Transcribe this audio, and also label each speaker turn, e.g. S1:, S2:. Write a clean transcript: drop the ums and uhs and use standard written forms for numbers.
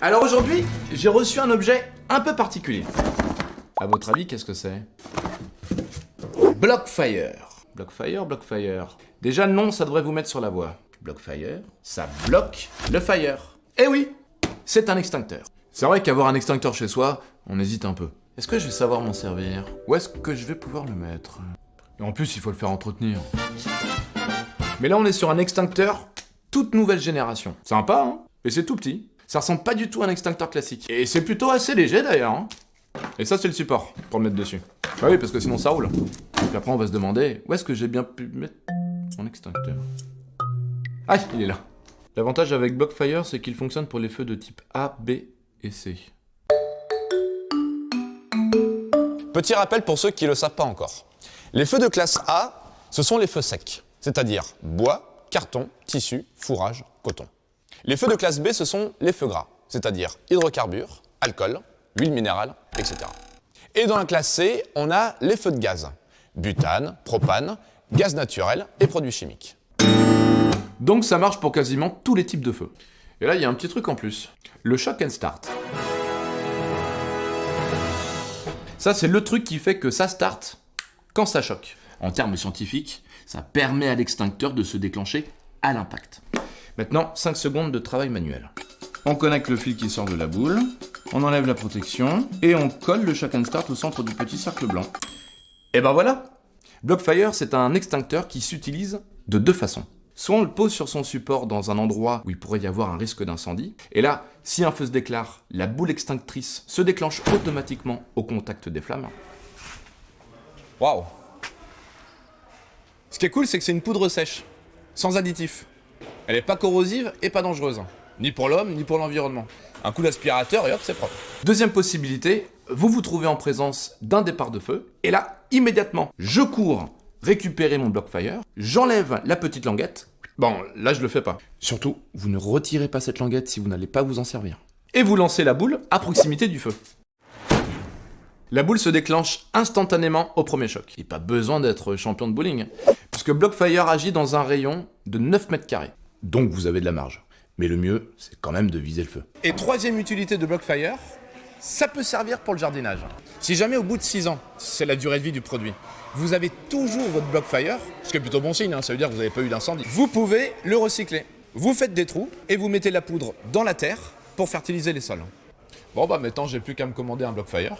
S1: Alors aujourd'hui, j'ai reçu un objet un peu particulier. À votre avis, qu'est-ce que c'est? Blockfire. Blockfire. Déjà, le nom, ça devrait vous mettre sur la voie. Blockfire, ça bloque le fire. Eh oui, c'est un extincteur. C'est vrai qu'avoir un extincteur chez soi, on hésite un peu. Est-ce que je vais savoir m'en servir? Où est-ce que je vais pouvoir le mettre? Et en plus, il faut le faire entretenir. Mais là, on est sur un extincteur toute nouvelle génération. Sympa, hein? Et c'est tout petit. Ça ressemble pas du tout à un extincteur classique. Et c'est plutôt assez léger d'ailleurs, hein? Et ça, c'est le support pour le mettre dessus. Bah oui, parce que sinon ça roule. Donc après, on va se demander où est-ce que j'ai bien pu mettre mon extincteur. Ah, il est là. L'avantage avec Blockfire, c'est qu'il fonctionne pour les feux de type A, B et C.
S2: Petit rappel pour ceux qui ne le savent pas encore. Les feux de classe A, ce sont les feux secs, c'est-à-dire bois, carton, tissu, fourrage, coton. Les feux de classe B, ce sont les feux gras, c'est-à-dire hydrocarbures, alcool, huile minérale, etc. Et dans la classe C, on a les feux de gaz, butane, propane, gaz naturel et produits chimiques.
S1: Donc ça marche pour quasiment tous les types de feux. Et là, il y a un petit truc en plus. Le shock and start. Ça, c'est le truc qui fait que ça start quand ça choque. En termes scientifiques, ça permet à l'extincteur de se déclencher à l'impact. Maintenant, 5 secondes de travail manuel. On connecte le fil qui sort de la boule, on enlève la protection, et on colle le shock and start au centre du petit cercle blanc. Et ben voilà! Blockfire, c'est un extincteur qui s'utilise de deux façons. Soit on le pose sur son support dans un endroit où il pourrait y avoir un risque d'incendie, et là, si un feu se déclare, la boule extinctrice se déclenche automatiquement au contact des flammes.
S2: Waouh! Ce qui est cool, c'est que c'est une poudre sèche, sans additifs. Elle n'est pas corrosive et pas dangereuse, ni pour l'homme, ni pour l'environnement. Un coup d'aspirateur et hop, c'est propre.
S1: Deuxième possibilité, vous vous trouvez en présence d'un départ de feu, et là, immédiatement, je cours récupérer mon Blockfire, j'enlève la petite languette. Bon, là, je le fais pas. Surtout, vous ne retirez pas cette languette si vous n'allez pas vous en servir. Et vous lancez la boule à proximité du feu. La boule se déclenche instantanément au premier choc. Il n'y a pas besoin d'être champion de bowling, puisque Blockfire agit dans un rayon de 9 mètres carrés. Donc vous avez de la marge. Mais le mieux, c'est quand même de viser le feu.
S2: Et troisième utilité de Blockfire, ça peut servir pour le jardinage. Si jamais au bout de 6 ans, c'est la durée de vie du produit, vous avez toujours votre Blockfire, ce qui est plutôt bon signe, hein, ça veut dire que vous n'avez pas eu d'incendie, vous pouvez le recycler. Vous faites des trous et vous mettez la poudre dans la terre pour fertiliser les sols. Bon bah maintenant j'ai plus qu'à me commander un Blockfire.